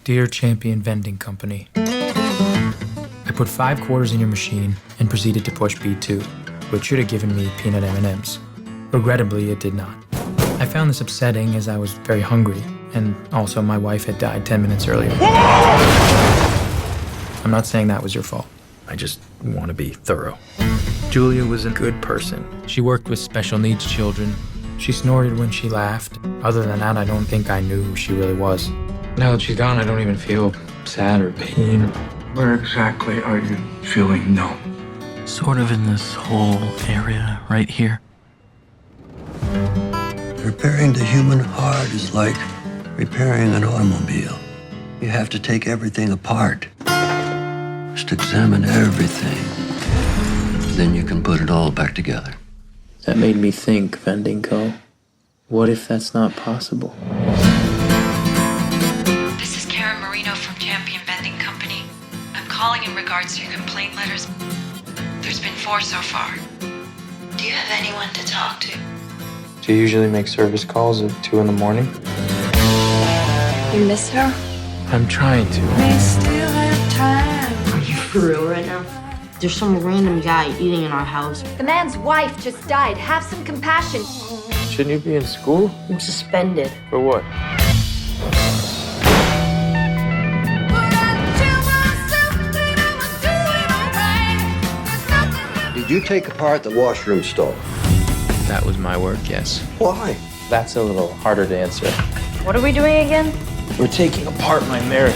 Dear Champion Vending Company, I put 5 quarters in your machine and proceeded to push B2, which should have given me peanut M&Ms. Regrettably, it did not. I found this upsetting as I was very hungry, and also my wife had died 10 minutes earlier. I'm not saying that was your fault. I just want to be thorough. Julia was a good person. She worked with special needs children. She snorted when she laughed. Other than that, I don't think I knew who she really was. Now that she's gone, I don't even feel sad or pain. Where exactly are you feeling numb? Sort of in this whole area right here. Repairing the human heart is like repairing an automobile. You have to take everything apart. Just examine everything. Then you can put it all back together. That made me think, Vending Co. What if that's not possible? This is Karen Marino from Champion Vending Company. I'm calling in regards to your complaint letters. There's been 4 so far. Do you have anyone to talk to? Do you usually make service calls at 2 in the morning? You miss her? I'm trying to. May still have time. Are you for real right now? There's some random guy eating in our house. The man's wife just died. Have some compassion. Shouldn't you be in school? I'm suspended. For what? Did you take apart the washroom stall? That was my work, yes. Why? That's a little harder to answer. What are we doing again? We're taking apart my marriage.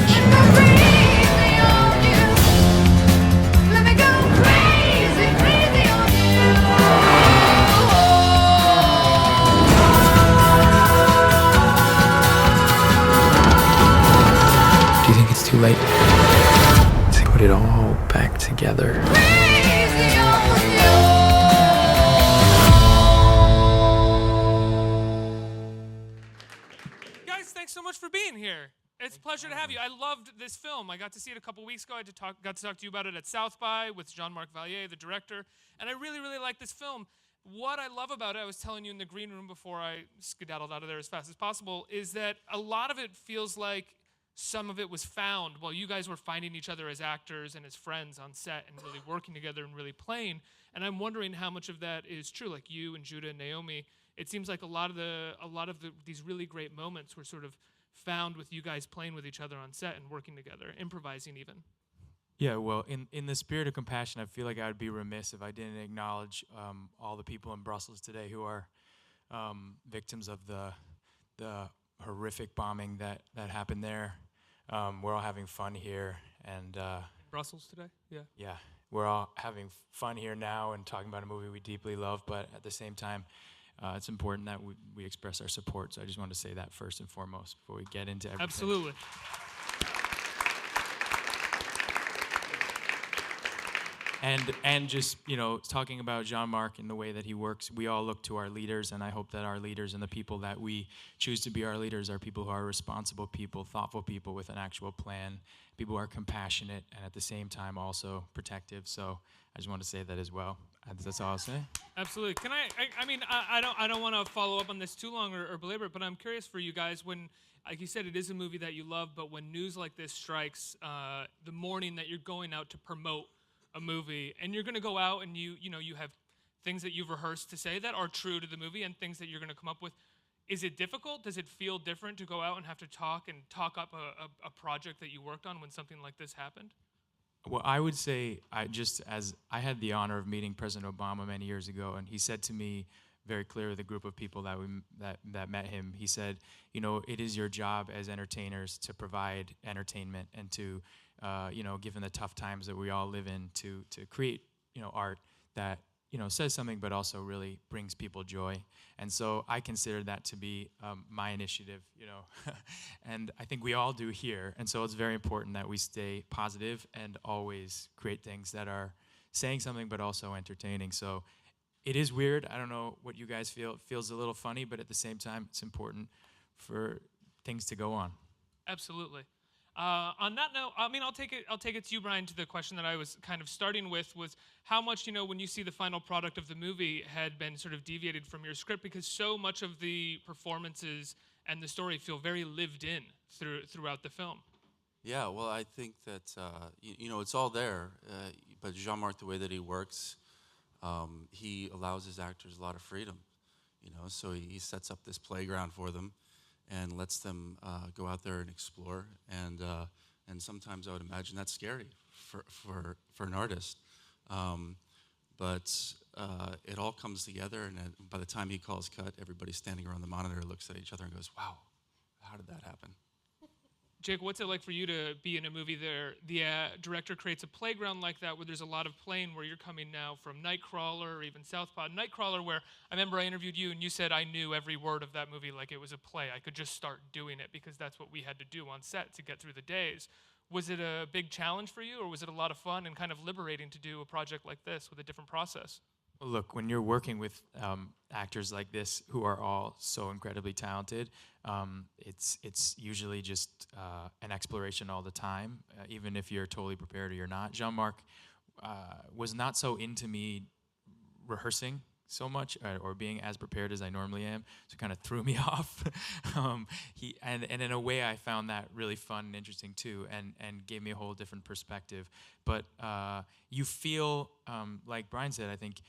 Do you think it's too late to put it all back together? Thanks so much for being here. It's a pleasure to have you. I loved this film. I got to see it a couple weeks ago. I got to talk to you about it at South by with Jean-Marc Vallée, the director, and I really, really like this film. What I love about it, I was telling you in the green room before I skedaddled out of there as fast as possible, is that a lot of it feels like some of it was found while you guys were finding each other as actors and as friends on set and really working together and really playing. And I'm wondering how much of that is true, like you and Judah and Naomi. It seems like a lot of these really great moments were sort of found with you guys playing with each other on set and working together, improvising even. Yeah, well, in the spirit of compassion, I feel like I would be remiss if I didn't acknowledge all the people in Brussels today who are victims of the horrific bombing that happened there. We're all having fun here, and Brussels today, yeah. Yeah, we're all having fun here now and talking about a movie we deeply love, but at the same time, it's important that we express our support. So I just wanted to say that first and foremost before we get into everything. Absolutely. And just, talking about Jean-Marc and the way that he works, we all look to our leaders, and I hope that our leaders and the people that we choose to be our leaders are people who are responsible people, thoughtful people with an actual plan, people who are compassionate and at the same time also protective. So I just want to say that as well. That's all I'll say. Absolutely. Can I don't want to follow up on this too long or belabor it, but I'm curious for you guys when, like you said, it is a movie that you love, but when news like this strikes the morning that you're going out to promote a movie, and you're going to go out and you have things that you've rehearsed to say that are true to the movie and things that you're going to come up with. Is it difficult? Does it feel different to go out and have to talk up a project that you worked on when something like this happened? Well, I would say, I had the honor of meeting President Obama many years ago, and he said to me very clearly, the group of people that met him, he said, it is your job as entertainers to provide entertainment and to, given the tough times that we all live in, to create, art that, says something but also really brings people joy. And so I consider that to be my initiative, and I think we all do here. And so it's very important that we stay positive and always create things that are saying something but also entertaining. So it is weird. I don't know what you guys feel. It feels a little funny, but at the same time, it's important for things to go on. Absolutely. On that note, I'll take it to you, Brian, to the question that I was kind of starting with was how much, when you see the final product of the movie had been sort of deviated from your script, because so much of the performances and the story feel very lived in throughout the film. Yeah, well, I think that it's all there. But Jean-Marc, the way that he works, he allows his actors a lot of freedom. So he sets up this playground for them, and lets them go out there and explore. And sometimes I would imagine that's scary for an artist. But it all comes together, and by the time he calls cut, everybody standing around the monitor looks at each other and goes, "Wow, how did that happen?" Jake, what's it like for you to be in a movie there? The director creates a playground like that where there's a lot of playing, where you're coming now from Nightcrawler or even Southpaw. Nightcrawler, where I remember I interviewed you and you said I knew every word of that movie like it was a play. I could just start doing it because that's what we had to do on set to get through the days. Was it a big challenge for you, or was it a lot of fun and kind of liberating to do a project like this with a different process? Look, when you're working with actors like this who are all so incredibly talented, it's usually just an exploration all the time, even if you're totally prepared or you're not. Jean-Marc was not so into me rehearsing so much or being as prepared as I normally am, so it kind of threw me off. And in a way I found that really fun and interesting too, and gave me a whole different perspective. But you feel, like Brian said, I think,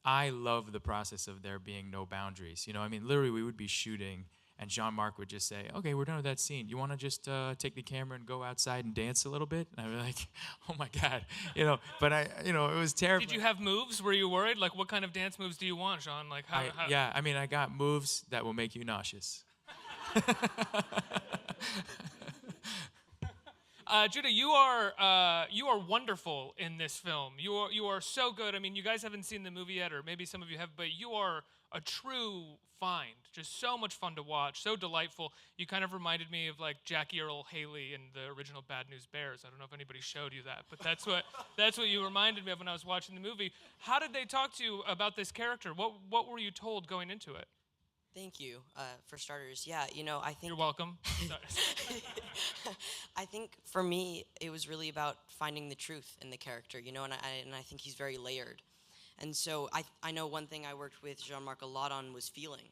I love the process of there being no boundaries. I mean, literally we would be shooting and Jean-Marc would just say, "Okay, we're done with that scene. You want to just take the camera and go outside and dance a little bit?" And I'd be like, "Oh my God," But it was terrible. Did you have moves? Were you worried? Like, what kind of dance moves do you want, Jean? Like, how? Yeah, I mean, I got moves that will make you nauseous. Judah, you are wonderful in this film. You are so good. I mean, you guys haven't seen the movie yet, or maybe some of you have, but you are a true find. Just so much fun to watch, so delightful. You kind of reminded me of like Jackie Earle Haley in the original Bad News Bears. I don't know if anybody showed you that, but that's what you reminded me of when I was watching the movie. How did they talk to you about this character? What were you told going into it? Thank you, for starters. Yeah, I think... You're welcome. I think for me, it was really about finding the truth in the character, and I think he's very layered. And so I know one thing I worked with Jean-Marc a lot on was feeling.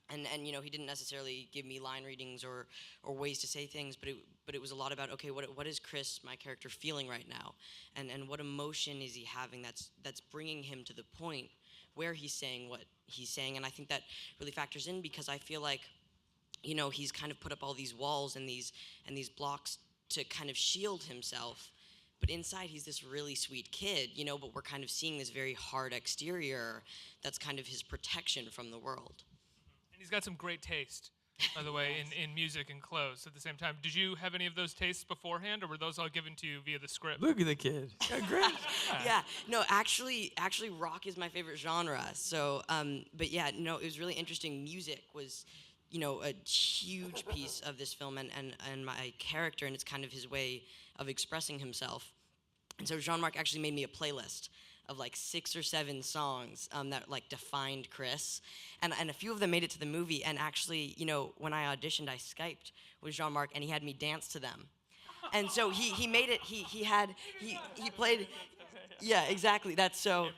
And he didn't necessarily give me line readings or ways to say things, but it was a lot about, okay, what is Chris, my character, feeling right now? And what emotion is he having that's bringing him to the point where he's saying what he's saying? And I think that really factors in, because I feel like, he's kind of put up all these walls and these blocks to kind of shield himself, but inside he's this really sweet kid, but we're kind of seeing this very hard exterior that's kind of his protection from the world. And he's got some great taste, by the way, in music and clothes at the same time. Did you have any of those tastes beforehand, or were those all given to you via the script? Look at the kid. Yeah, great. Yeah, no, actually rock is my favorite genre. So, but yeah, no, it was really interesting. Music was, a huge piece of this film and my character, and it's kind of his way of expressing himself. And so Jean-Marc actually made me a playlist of like 6 or 7 songs that like defined Chris, and a few of them made it to the movie. And actually, when I auditioned, I Skyped with Jean-Marc, and he had me dance to them. And so he made it. He played. Yeah, exactly. That's so.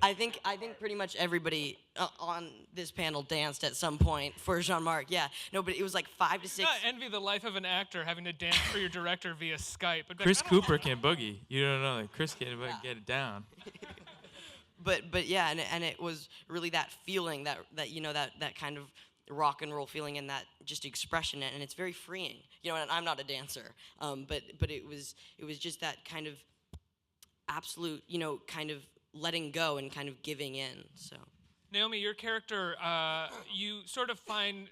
I think pretty much everybody on this panel danced at some point for Jean-Marc. Yeah, no, but it was like 5 to 6. I envy the life of an actor having to dance for your director via Skype. Chris Cooper can boogie. You don't know that Chris can get it down. But yeah, and it was really that feeling that kind of rock and roll feeling, and that just expression, and it's very freeing. And I'm not a dancer, but it was just that kind of absolute, kind of letting go and kind of giving in. So Naomi, your character, you sort of find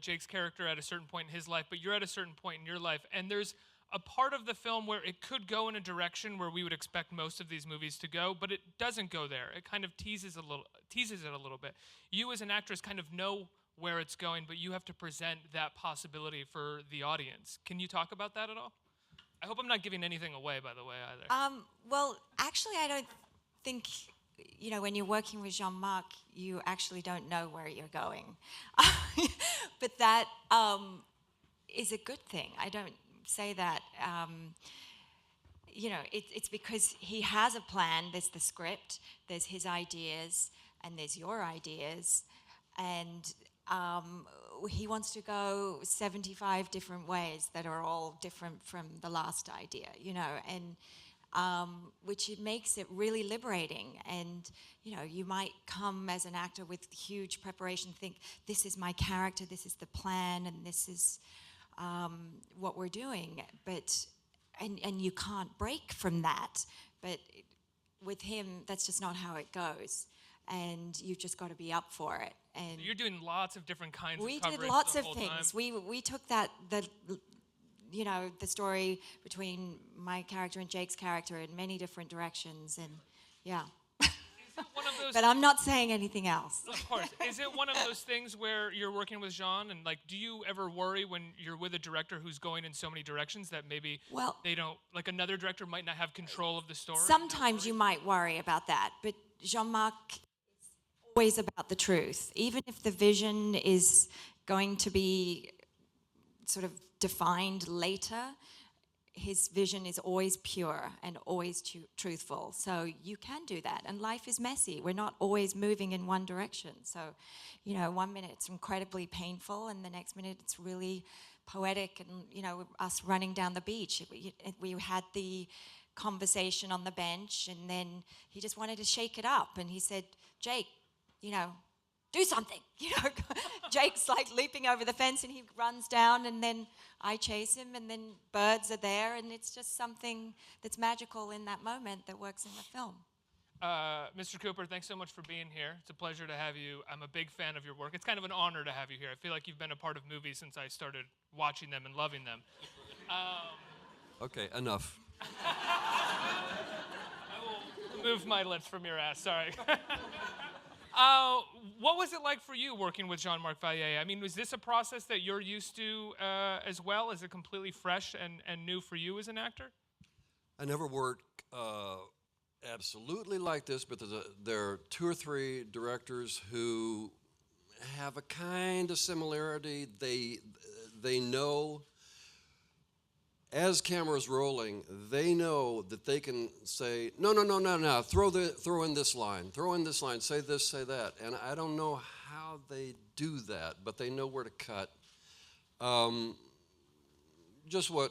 Jake's character at a certain point in his life, but you're at a certain point in your life, and there's a part of the film where it could go in a direction where we would expect most of these movies to go, but it doesn't go there. It kind of teases it a little bit. You as an actress kind of know where it's going, but you have to present that possibility for the audience. Can you talk about that at all? I hope I'm not giving anything away, by the way, either. Well, actually, I don't think, when you're working with Jean-Marc, you actually don't know where you're going. But that is a good thing. I don't say that. It's because he has a plan. There's the script, there's his ideas, and there's your ideas. and he wants to go 75 different ways that are all different from the last idea, you know, and which it makes it really liberating. And, you know, you might come as an actor with huge preparation, think, this is my character, this is the plan, and this is what we're doing. But, and you can't break from that. But with him, that's just not how it goes. And you've just got to be up for it. And you're doing lots of different kinds of we coverage did lots the of whole things. time. We took you know, the story between my character and Jake's character in many different directions, and yeah. One of those But I'm not saying anything else. Of course. Is it one of those things where you're working with Jean, and like, do you ever worry when you're with a director who's going in so many directions that maybe they don't, like another director might not have control of the story? Sometimes you might worry about that, but Jean-Marc is always about the truth. Even if the vision is going to be sort of defined later, his vision is always pure and always truthful. So you can do that. And life is messy. We're not always moving in one direction. So, you know, 1 minute it's incredibly painful, and the next minute it's really poetic, and, you know, us running down the beach. We had the conversation on the bench, and then he just wanted to shake it up. And he said, Jake, you know, do something. You know, Jake's like leaping over the fence, and he runs down, and then I chase him, and then birds are there, and it's just something that's magical in that moment that works in the film. Mr. Cooper, thanks so much for being here. It's a pleasure to have you. I'm a big fan of your work. It's kind of an honor to have you here. I feel like you've been a part of movies since I started watching them and loving them. Okay, enough. I will remove my lips from your ass, sorry. What was it like for you working with Jean-Marc Vallée? I mean, was this a process that you're used to as well? Is it completely fresh and new for you as an actor? I never worked absolutely like this, but there are 2 or 3 directors who have a kind of similarity. They know, as camera's rolling, they know that they can say, no, throw in this line, say this, say that. And I don't know how they do that, but they know where to cut. Just what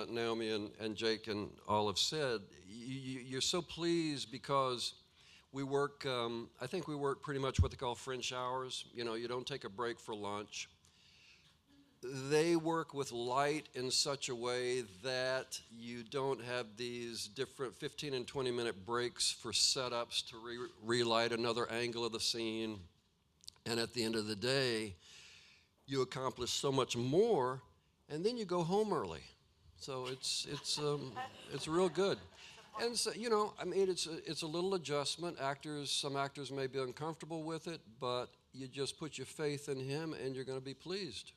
Naomi and Jake and all have said, you're so pleased because we work, I think we work pretty much what they call French hours. You know, you don't take a break for lunch. They work with light in such a way that you don't have these different 15 and 20 minute breaks for setups to relight another angle of the scene. And at the end of the day, you accomplish so much more, and then you go home early. So it's real good. And so, you know, I mean, it's a little adjustment. Some actors may be uncomfortable with it, but you just put your faith in him, and you're going to be pleased.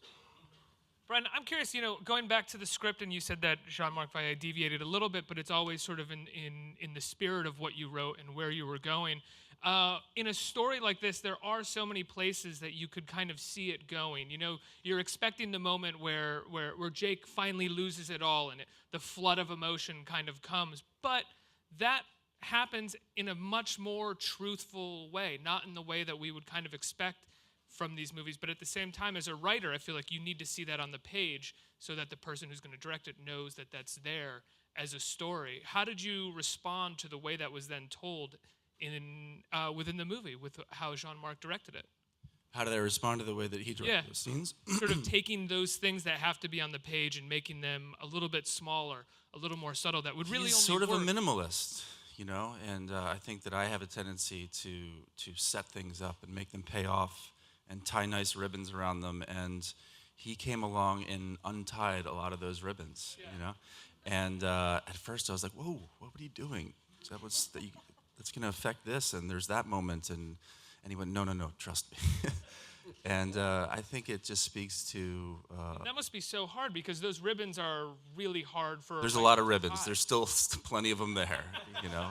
Brian, I'm curious, you know, going back to the script, and you said that Jean-Marc Vallée deviated a little bit, but it's always sort of in the spirit of what you wrote and where you were going. In a story like this, there are so many places that you could kind of see it going. You know, you're expecting the moment where Jake finally loses it all, and the flood of emotion kind of comes. But that happens in a much more truthful way, not in the way that we would kind of expect from these movies, but at the same time, as a writer, I feel like you need to see that on the page so that the person who's going to direct it knows that that's there as a story. How did you respond to the way that was then told within the movie with how Jean-Marc directed it? How did I respond to the way that he directed those scenes? Sort of taking those things that have to be on the page and making them a little bit smaller, a little more subtle, that would really He's only sort of work. a minimalist, you know, and I think that I have a tendency to set things up and make them pay off and tie nice ribbons around them, and he came along and untied a lot of those ribbons, you know. And at first I was like, whoa, what are you doing? That's going to affect this, and there's that moment, and he went, no, trust me. And I think it just speaks to... that must be so hard, because those ribbons are really hard for... There's a lot of ribbons. There's still plenty of them there, you know.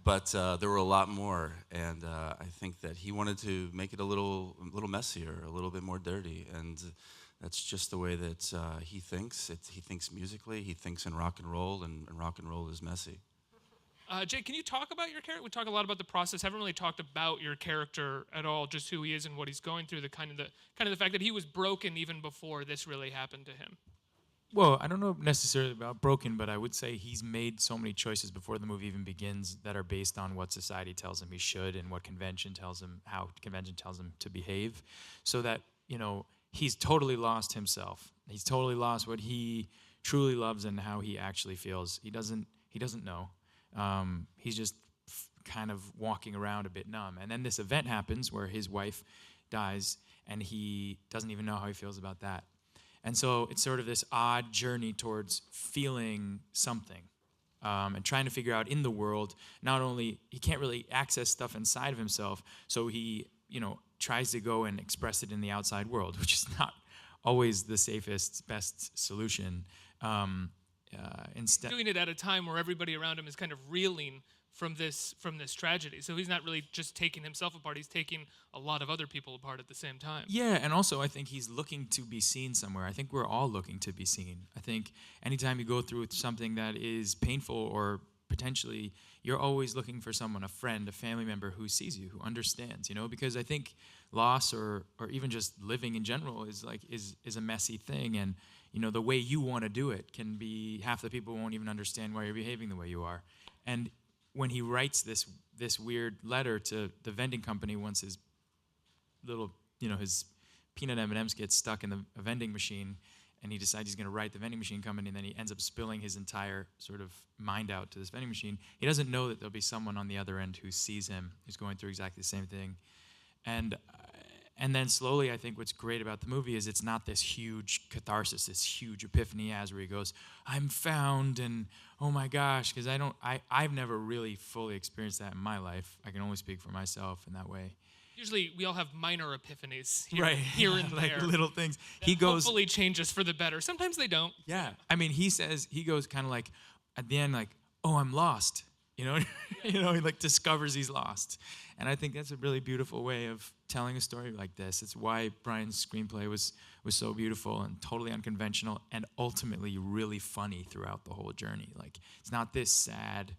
But there were a lot more, and I think that he wanted to make it a little messier, a little bit more dirty, and that's just the way that he thinks. He thinks musically, he thinks in rock and roll is messy. Jake, can you talk about your character? We talk a lot about the process. Haven't really talked about your character at all, just who he is and what he's going through. The kind of the fact that he was broken even before this really happened to him. Well, I don't know necessarily about broken, but I would say he's made so many choices before the movie even begins that are based on what society tells him he should and what convention tells him, how convention tells him to behave, so that, he's totally lost himself. He's totally lost what he truly loves and how he actually feels. He doesn't know. He's just kind of walking around a bit numb. And then this event happens where his wife dies, and he doesn't even know how he feels about that. And so it's sort of this odd journey towards feeling something and trying to figure out in the world, not only, he can't really access stuff inside of himself, so he, tries to go and express it in the outside world, which is not always the safest, best solution. Instead, doing it at a time where everybody around him is kind of reeling from this tragedy. So he's not really just taking himself apart, he's taking a lot of other people apart at the same time. Yeah, and also I think he's looking to be seen somewhere. I think we're all looking to be seen. I think anytime you go through something that is painful or potentially, you're always looking for someone, a friend, a family member who sees you, who understands, because I think loss or even just living in general is a messy thing, and the way you want to do it can be, half the people won't even understand why you're behaving the way you are. And when he writes this weird letter to the vending company once his little, his peanut M&Ms get stuck in the vending machine, and he decides he's going to write the vending machine company, and then he ends up spilling his entire sort of mind out to this vending machine. He doesn't know that there'll be someone on the other end who sees him, who's going through exactly the same thing. And then slowly, I think what's great about the movie is it's not this huge catharsis, this huge epiphany he has where he goes, I'm found, and oh my gosh, because I've never really fully experienced that in my life. I can only speak for myself in that way. Usually we all have minor epiphanies here and like there. Little things. He goes, hopefully change us for the better. Sometimes they don't. Yeah. I mean, he goes kind of like, at the end, like, oh, I'm lost. He like discovers he's lost. And I think that's a really beautiful way of telling a story like this. It's why Brian's screenplay was so beautiful and totally unconventional and ultimately really funny throughout the whole journey. Like, it's not this sad,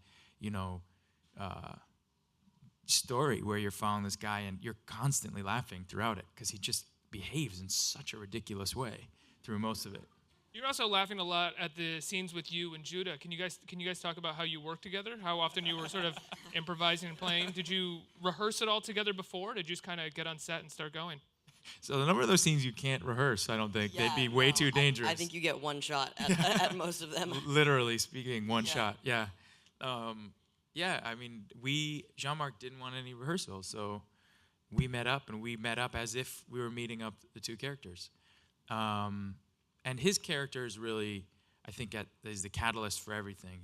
story where you're following this guy and you're constantly laughing throughout it because he just behaves in such a ridiculous way through most of it. You're also laughing a lot at the scenes with you and Judah. Can you guys talk about how you work together? How often you were sort of improvising and playing? Did you rehearse it all together before? Did you just kind of get on set and start going? So the number of those scenes you can't reherse, I don't think. They'd be way too dangerous. I think you get one shot at most of them. Literally speaking, one shot. Yeah. Yeah, I mean, Jean-Marc didn't want any rehearsal, so we met up as if we were meeting up the two characters. And his character is really, I think, is the catalyst for everything,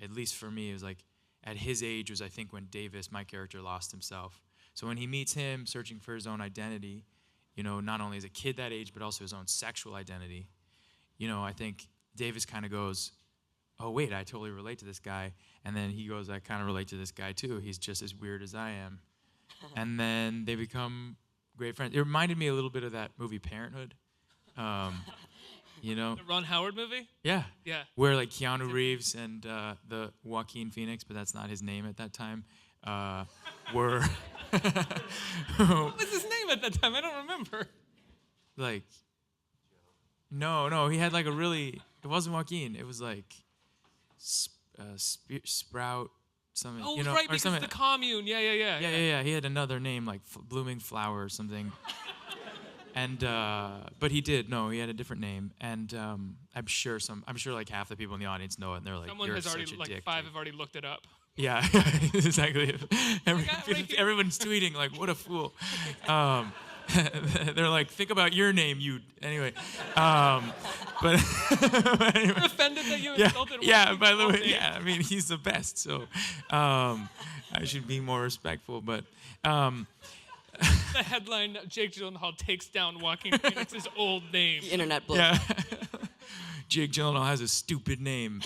At least for me, it was like, at his age was, I think, when Davis, my character, lost himself. So when he meets him searching for his own identity, not only as a kid that age, but also his own sexual identity, I think Davis kind of goes, oh, wait, I totally relate to this guy. And then he goes, I kind of relate to this guy, too. He's just as weird as I am. And then they become great friends. It reminded me a little bit of that movie Parenthood. The Ron Howard movie? Yeah. Yeah. Where, like, Keanu Reeves and the Joaquin Phoenix, but that's not his name at that time, were... What was his name at that time? I don't remember. Like, no, he had, like, a really... It wasn't Joaquin. It was, like... Sprout something. Oh, right, because the commune. Yeah. He had another name like Blooming Flower or something. And but he had a different name. And I'm sure like half the people in the audience know it, and they're like, someone you're has already such a like dick, five dude. have already looked it up. Yeah, exactly. Everyone's tweeting like, what a fool. They're like, think about your name, you. Anyway, but anyway. You're offended that you insulted. Yeah. By the way, I mean he's the best, so I should be more respectful. But the headline: Jake Gyllenhaal takes down Joaquin Phoenix's old name. The internet blew. Yeah. Jake Gyllenhaal has a stupid name.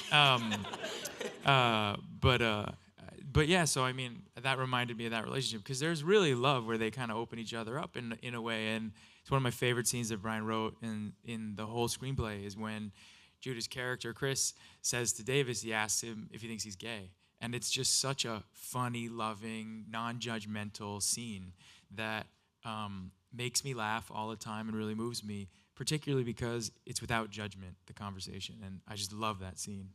But yeah, so I mean, that reminded me of that relationship because there's really love where they kind of open each other up in a way, and it's one of my favorite scenes that Brian wrote in the whole screenplay is when Judah's character Chris says to Davis, he asks him if he thinks he's gay, And it's just such a funny, loving, non-judgmental scene that makes me laugh all the time and really moves me, particularly because it's without judgment, the conversation. And I just love that scene.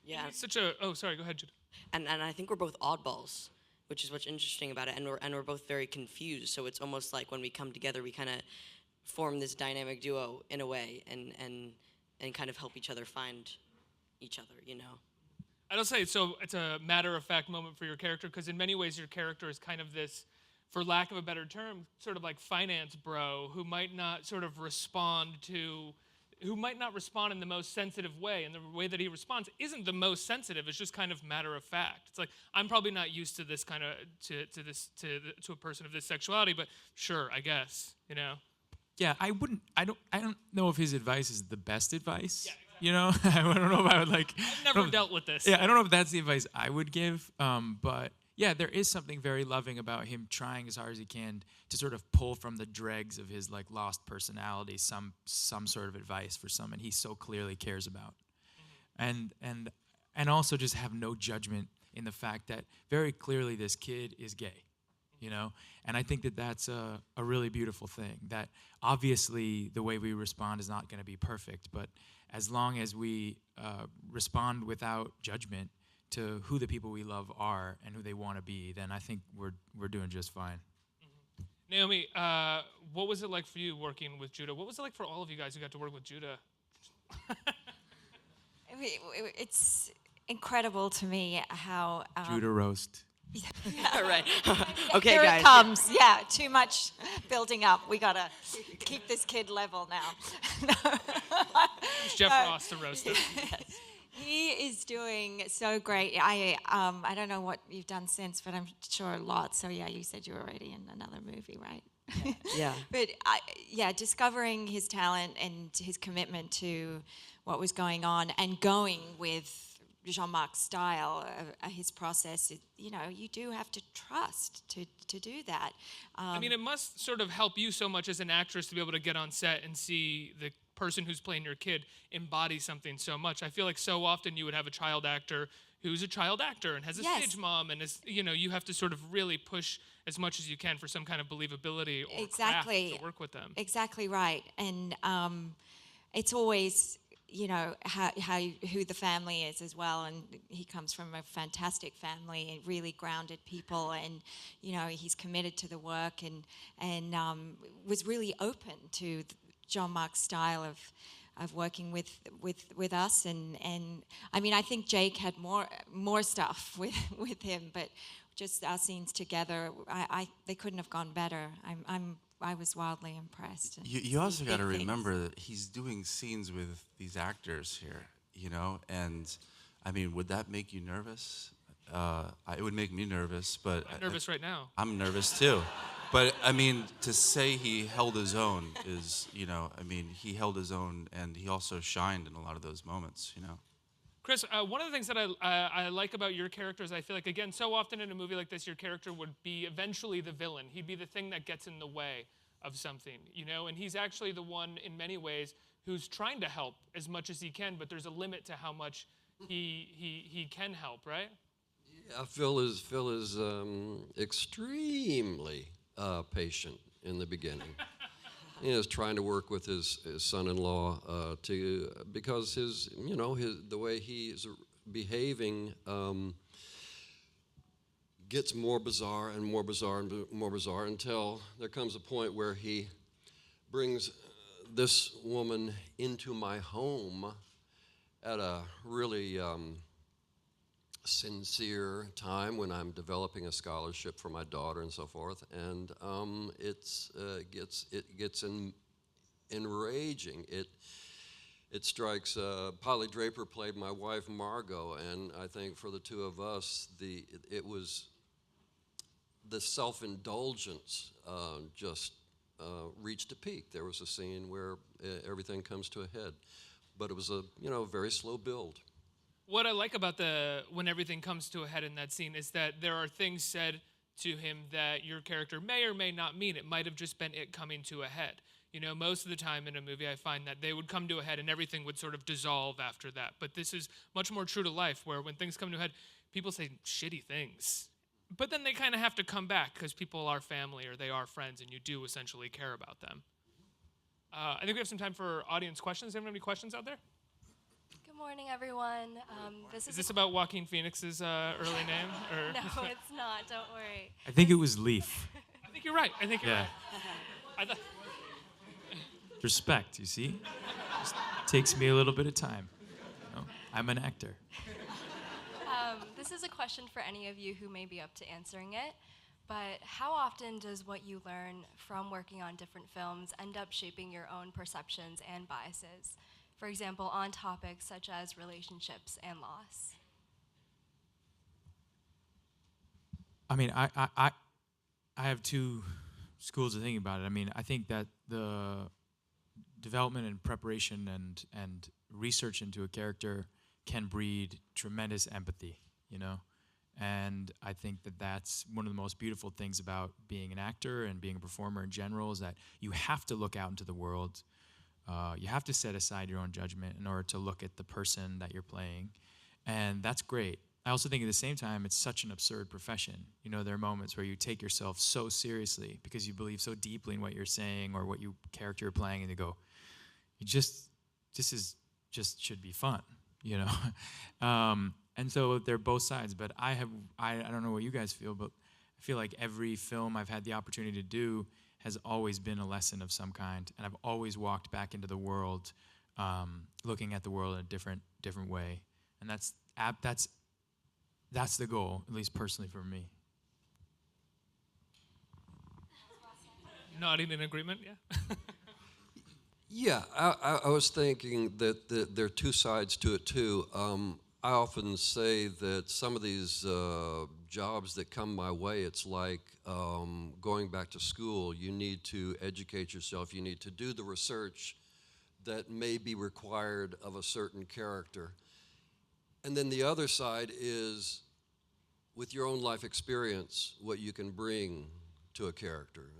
Yeah. It's such a, oh, sorry, go ahead, Judah. And I think we're both oddballs, which is what's interesting about it. And we're both very confused. So it's almost like when we come together, we kind of form this dynamic duo in a way, and kind of help each other find each other, you know? I'll say it's a matter-of-fact moment for your character, because in many ways your character is kind of this, for lack of a better term, sort of like finance bro who might not sort of respond in the most sensitive way, and the way that he responds isn't the most sensitive. It's just kind of matter of fact. It's like, I'm probably not used to this kind of to a person of this sexuality, but sure, I guess, you know. Yeah, I don't know if his advice is the best advice. Yeah, exactly. You know, I don't know if I would like. I've never dealt with this. Yeah, I don't know if that's the advice I would give. But yeah, there is something very loving about him trying as hard as he can to sort of pull from the dregs of his like lost personality some sort of advice for someone he so clearly cares about, and also just have no judgment in the fact that very clearly this kid is gay. You know, and I think that that's a really beautiful thing. That obviously the way we respond is not going to be perfect, but as long as we respond without judgment to who the people we love are and who they want to be, then I think we're doing just fine. Mm-hmm. Naomi, what was it like for you working with Judah? What was it like for all of you guys who got to work with Judah? It's incredible to me how Judah roast. Yeah, right. Okay, here guys. It comes. Yeah, too much building up. We gotta keep this kid level now. It's Jeff Ross, the roaster. He is doing so great. I don't know what you've done since, but I'm sure a lot. So yeah, you said you were already in another movie, right? Yeah. But discovering his talent and his commitment to what was going on and going with Jean-Marc's style, his process, you do have to trust to do that. I mean, it must sort of help you so much as an actress to be able to get on set and see the person who's playing your kid embody something so much. I feel like so often you would have a child actor who's a child actor and has a stage mom, and you have to sort of really push as much as you can for some kind of believability or craft to work with them. Exactly right. And it's always who the family is as well, and he comes from a fantastic family and really grounded people, and he's committed to the work and was really open to Jean-Marc's style of working with us, and I mean I think Jake had more stuff with him, but just our scenes together, they couldn't have gone better. I was wildly impressed. You also got to remember that he's doing scenes with these actors here, and I mean, would that make you nervous? It would make me nervous, but I'm nervous right now. I'm nervous too. But I mean, to say he held his own is, I mean, he held his own, and he also shined in a lot of those moments, Chris, one of the things that I like about your character is I feel like, again, so often in a movie like this, your character would be eventually the villain. He'd be the thing that gets in the way of something, and he's actually the one, in many ways, who's trying to help as much as he can, but there's a limit to how much he can help, right? Yeah, Phil is extremely patient in the beginning. He is trying to work with his son-in-law because the way he's behaving gets more bizarre and more bizarre and more bizarre until there comes a point where he brings this woman into my home at a really sincere time when I'm developing a scholarship for my daughter and so forth, and it gets enraging. It strikes. Polly Draper played my wife Margot, and I think for the two of us, it was the self-indulgence just reached a peak. There was a scene where everything comes to a head, but it was a very slow build. What I like about when everything comes to a head in that scene is that there are things said to him that your character may or may not mean. It might have just been it coming to a head. Most of the time in a movie I find that they would come to a head and everything would sort of dissolve after that. But this is much more true to life, where when things come to a head, people say shitty things. But then they kind of have to come back because people are family or they are friends and you do essentially care about them. I think we have some time for audience questions. Anyone have any questions out there? Good morning, everyone. Is this about Joaquin Phoenix's early name? Or? No, it's not. Don't worry. I think it was Leaf. I think you're right. I think you're right. Respect, you see? Just takes me a little bit of time. You know, I'm an actor. This is a question for any of you who may be up to answering it, but how often does what you learn from working on different films end up shaping your own perceptions and biases? For example, on topics such as relationships and loss. I mean, I have two schools of thinking about it. I mean, I think that the development and preparation and research into a character can breed tremendous empathy, you know? And I think that that's one of the most beautiful things about being an actor and being a performer in general is that you have to look out into the world. You have to set aside your own judgment in order to look at the person that you're playing. And that's great. I also think at the same time, it's such an absurd profession. You know, there are moments where you take yourself so seriously because you believe so deeply in what you're saying or what character you're playing, and you go, this should be fun, you know? And so they're both sides, but I don't know what you guys feel, but I feel like every film I've had the opportunity to do has always been a lesson of some kind, and I've always walked back into the world, looking at the world in a different way, and that's the goal, at least personally for me. Nodding in agreement, yeah. Yeah, I was thinking that there are two sides to it too. I often say that some of these jobs that come my way, it's like going back to school. You need to educate yourself. You need to do the research that may be required of a certain character. And then the other side is, with your own life experience, what you can bring to a character.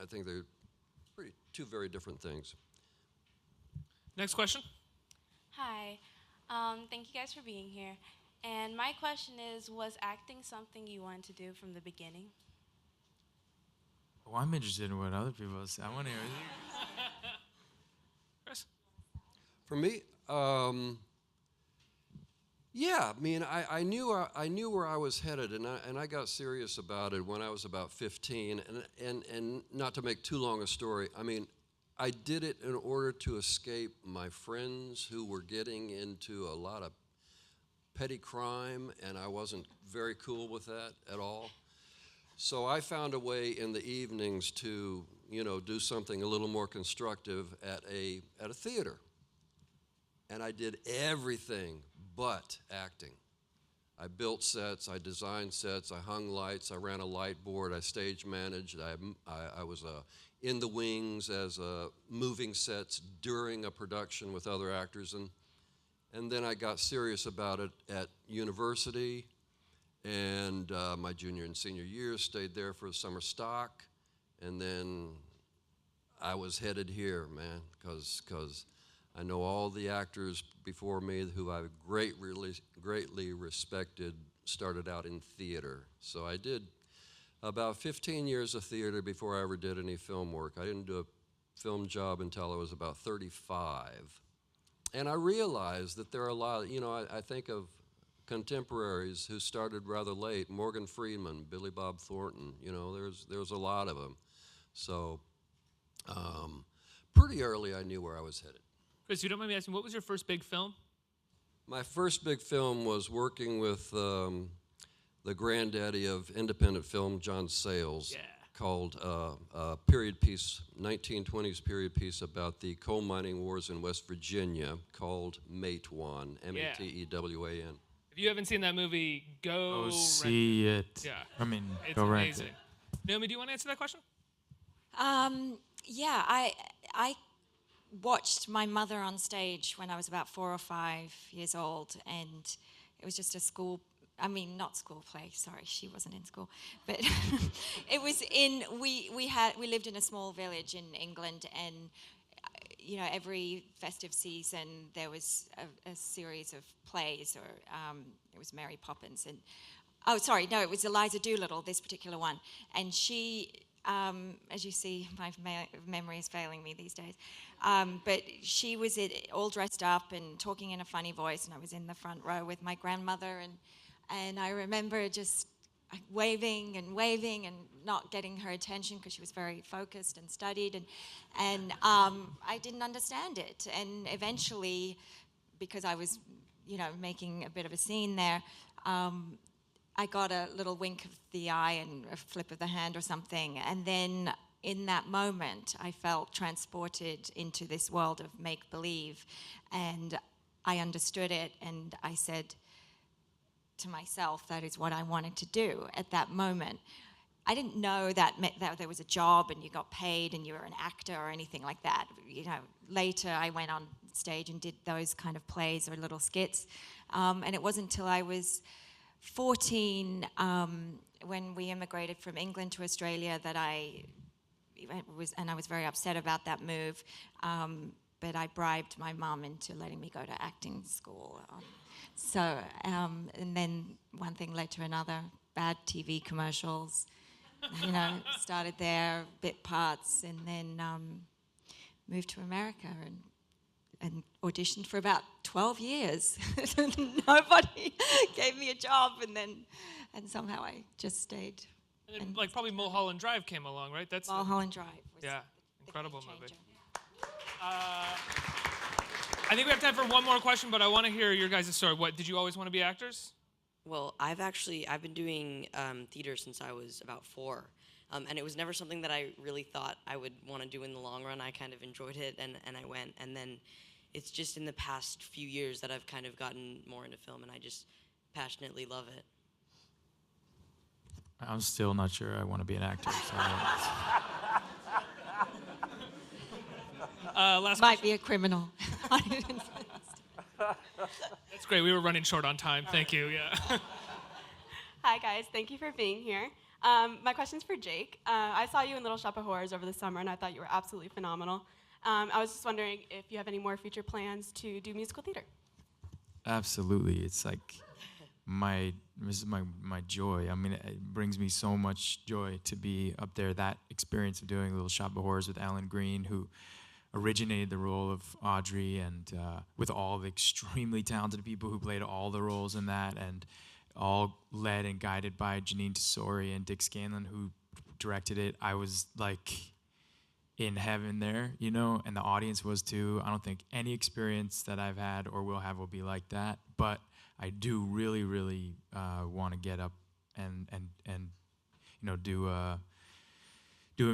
I think they're two very different things. Next question. Hi. Thank you guys for being here. And my question is, was acting something you wanted to do from the beginning? Oh, I'm interested in what other people say. I want to hear you. Chris? For me, yeah, I mean, I knew where I was headed, and I got serious about it when I was about 15. And not to make too long a story, I mean, I did it in order to escape my friends who were getting into a lot of petty crime, and I wasn't very cool with that at all. So I found a way in the evenings to, you know, do something a little more constructive at a theater. And I did everything but acting. I built sets, I designed sets, I hung lights, I ran a light board, I stage managed, I was in the wings as moving sets during a production with other actors, and then I got serious about it at university, and my junior and senior years stayed there for the summer stock, and then I was headed here, man, because I know all the actors before me who I greatly respected started out in theater. So I did about 15 years of theater before I ever did any film work. I didn't do a film job until I was about 35. And I realized that there are a lot, you know, I think of contemporaries who started rather late, Morgan Freeman, Billy Bob Thornton, you know, there's a lot of them. So pretty early I knew where I was headed. Chris, you don't mind me asking, what was your first big film? My first big film was working with the granddaddy of independent film, John Sayles, called a period piece, 1920s period piece about the coal mining wars in West Virginia called Matewan, M-A-T-E-W-A-N. If you haven't seen that movie, go see it. Yeah. I mean, it's go rent amazing. it. Naomi, do you want to answer that question? Yeah, I watched my mother on stage when I was about 4 or 5 years old, and it was just a school, I mean, not school play, sorry, she wasn't in school, but it was in, we lived in a small village in England, and every festive season there was a series of plays, or it was Mary Poppins, and it was Eliza Doolittle, this particular one, and she, as you see, my memory is failing me these days, but she was all dressed up and talking in a funny voice, and I was in the front row with my grandmother, and I remember just waving and not getting her attention because she was very focused and studied, and I didn't understand it. And eventually, because I was, making a bit of a scene there, I got a little wink of the eye and a flip of the hand or something, and then in that moment, I felt transported into this world of make-believe, and I understood it, and I said to myself, that is what I wanted to do at that moment. I didn't know that there was a job and you got paid and you were an actor or anything like that. Later I went on stage and did those kind of plays or little skits, and it wasn't until I was 14, when we immigrated from England to Australia, that I was very upset about that move, but I bribed my mum into letting me go to acting school. And then one thing led to another, bad TV commercials, started there, bit parts, and then moved to America and auditioned for about 12 years. Nobody gave me a job, and somehow I just stayed. And then, probably Mulholland Drive came along, right? That's Mulholland Drive was incredible movie. I think we have time for one more question, but I want to hear your guys' story. What, did you always want to be actors? Well, I've been doing theater since I was about 4. And it was never something that I really thought I would want to do in the long run. I kind of enjoyed it, and I went. And then it's just in the past few years that I've kind of gotten more into film, and I just passionately love it. I'm still not sure I want to be an actor. So. Might be a criminal. That's great. We were running short on time. Thank you. Yeah. Hi, guys. Thank you for being here. My question's for Jake. I saw you in Little Shop of Horrors over the summer, and I thought you were absolutely phenomenal. I was just wondering if you have any more future plans to do musical theater. Absolutely. It's like this is my joy. I mean, it brings me so much joy to be up there. That experience of doing Little Shop of Horrors with Alan Green, who originated the role of Audrey, and with all the extremely talented people who played all the roles in that, and all led and guided by Janine Tesori and Dick Scanlon, who directed it. I was like in heaven there, and the audience was too. I don't think any experience that I've had or will have will be like that, but I do really, really want to get up and do a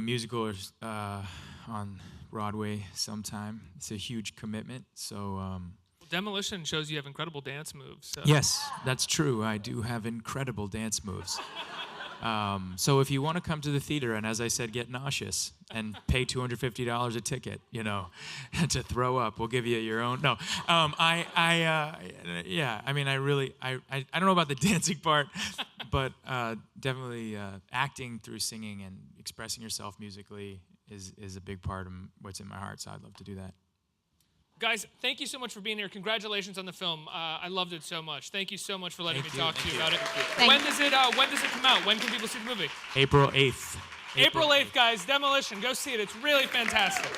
musical on Broadway sometime. It's a huge commitment. So Demolition shows you have incredible dance moves. So. Yes, that's true. I do have incredible dance moves. So if you want to come to the theater and, as I said, get nauseous and pay $250 a ticket, to throw up, we'll give you your own. No, yeah. I mean, I don't know about the dancing part, but definitely acting through singing and expressing yourself musically is a big part of what's in my heart. So I'd love to do that. Guys, thank you so much for being here. Congratulations on the film. I loved it so much. Thank you so much for letting me talk to you about it. When does it come out? When can people see the movie? April 8th. April 8th, guys. Demolition. Go see it. It's really fantastic.